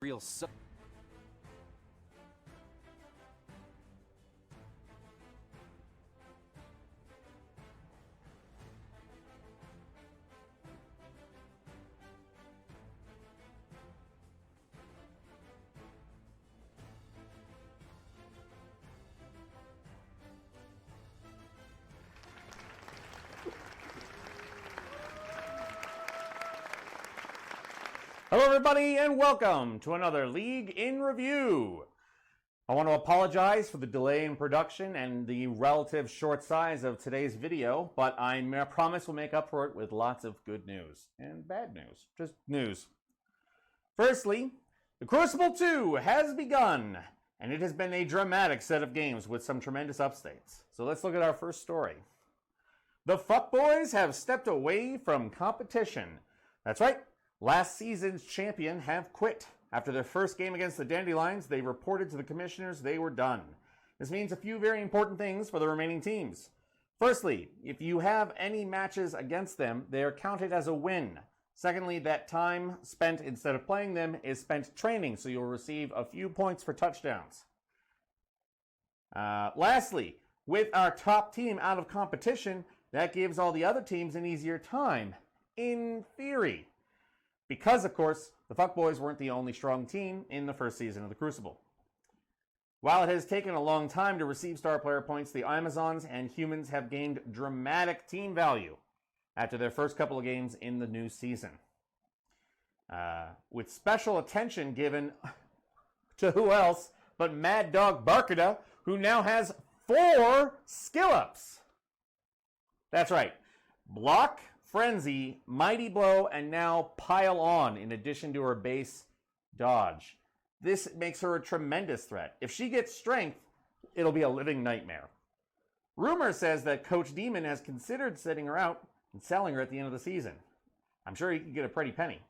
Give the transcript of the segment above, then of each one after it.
real Hello everybody and welcome to another League in Review. I want to apologize for the delay in production and the relative short size of today's video, but I promise we'll make up for it with lots of good news and bad news, just news. Firstly, the Crucible 2 has begun, and it has been a dramatic set of games with some tremendous updates. So let's look at our first story. The Fuckboys have stepped away from competition. That's right. Last season's champion have quit. After their first game against the Dandelions, they reported to the commissioners they were done. This means a few very important things for the remaining teams. Firstly, if you have any matches against them, they are counted as a win. Secondly, that time spent instead of playing them is spent training, so you'll receive a few points for touchdowns. Lastly, with our top team out of competition, that gives all the other teams an easier time, in theory. Because, of course, the Fuckboys weren't the only strong team in the first season of the Crucible. While it has taken a long time to receive star player points, the Amazons and humans have gained dramatic team value after their first couple of games in the new season. With special attention given to who else but Mad Dog Barkada, who now has 4 skill-ups. That's right. Block, Frenzy, Mighty Blow, and now Pile On, in addition to her base dodge. This makes her a tremendous threat. If she gets strength, it'll be a living nightmare. Rumor says that Coach Demon has considered setting her out and selling her at the end of the season. I'm sure he could get a pretty penny.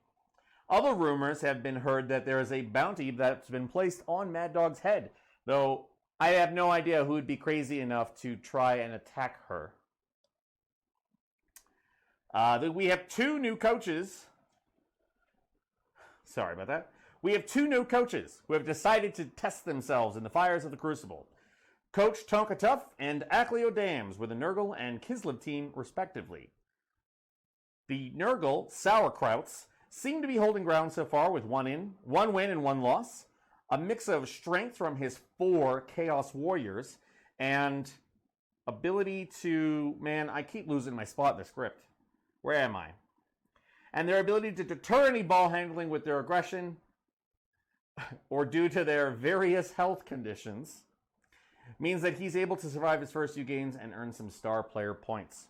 Other rumors have been heard that there is a bounty that's been placed on Mad Dog's head, though I have no idea who would be crazy enough to try and attack her. We have 2 new coaches. Sorry about that. We have 2 new coaches who have decided to test themselves in the fires of the Crucible. Coach Tonka Tough and Ackleo Dams with the Nurgle and Kislev team, respectively. The Nurgle Sauerkrauts seem to be holding ground so far with 1 win and 1 loss. A mix of strength from his 4 Chaos Warriors and ability to... Man, I keep losing my spot in the script. Where am I? And their ability to deter any ball handling with their aggression or due to their various health conditions means that he's able to survive his first few games and earn some star player points.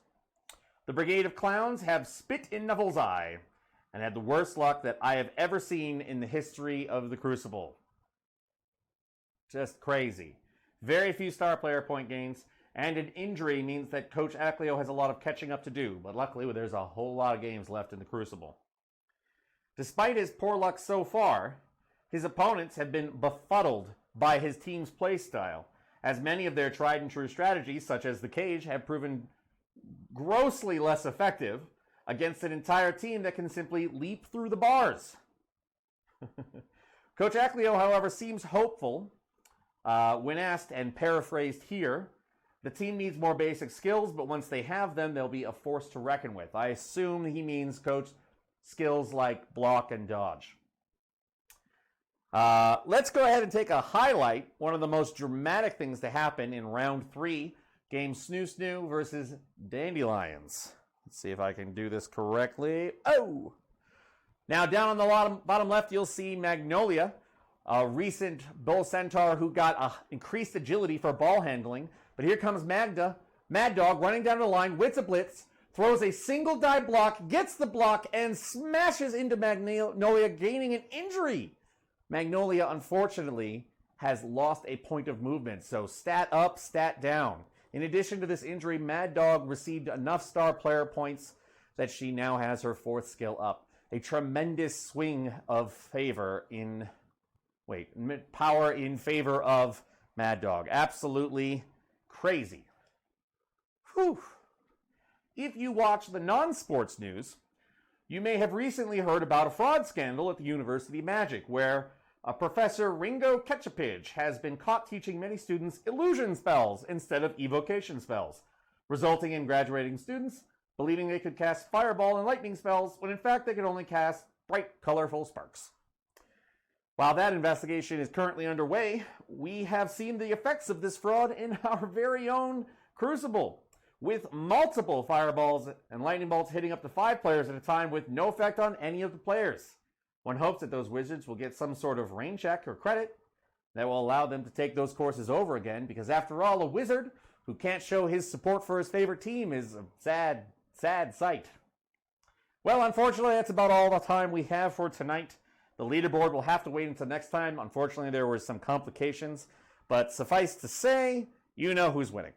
The Brigade of Clowns have spit in Nuffle's eye and had the worst luck that I have ever seen in the history of the Crucible. Just crazy. Very few star player point gains. And an injury means that Coach Ackleo has a lot of catching up to do, but luckily there's a whole lot of games left in the Crucible. Despite his poor luck so far, his opponents have been befuddled by his team's play style, as many of their tried and true strategies, such as the cage, have proven grossly less effective against an entire team that can simply leap through the bars. Coach Ackleo, however, seems hopeful when asked, and paraphrased here, the team needs more basic skills, but once they have them, they'll be a force to reckon with. I assume he means, Coach, skills like block and dodge. Let's go ahead and take a highlight. One of the most dramatic things to happen in round 3, game Snoo Snoo versus Dandelions. Let's see if I can do this correctly. Oh! Now, down on the bottom left, you'll see Magnolia, a recent Bull Centaur who got increased agility for ball handling. But here comes Mad Dog running down the line, wits a blitz, throws a single die block, gets the block, and smashes into Magnolia, gaining an injury. Magnolia, unfortunately, has lost a point of movement, so stat up, stat down. In addition to this injury, Mad Dog received enough star player points that she now has her 4th skill up. A tremendous swing of power in favor of Mad Dog. Absolutely crazy. Whew. If you watch the non-sports news, you may have recently heard about a fraud scandal at the University of Magic, where Professor Ringo Ketchupidge has been caught teaching many students illusion spells instead of evocation spells, resulting in graduating students believing they could cast fireball and lightning spells when in fact they could only cast bright, colorful sparks. While that investigation is currently underway, we have seen the effects of this fraud in our very own Crucible, with multiple fireballs and lightning bolts hitting up to 5 players at a time with no effect on any of the players. One hopes that those wizards will get some sort of rain check or credit that will allow them to take those courses over again, because after all, a wizard who can't show his support for his favorite team is a sad, sad sight. Well, unfortunately, that's about all the time we have for tonight. The leaderboard will have to wait until next time. Unfortunately, there were some complications, but suffice to say, you know who's winning.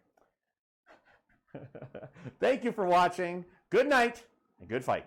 Thank you for watching. Good night and good fight.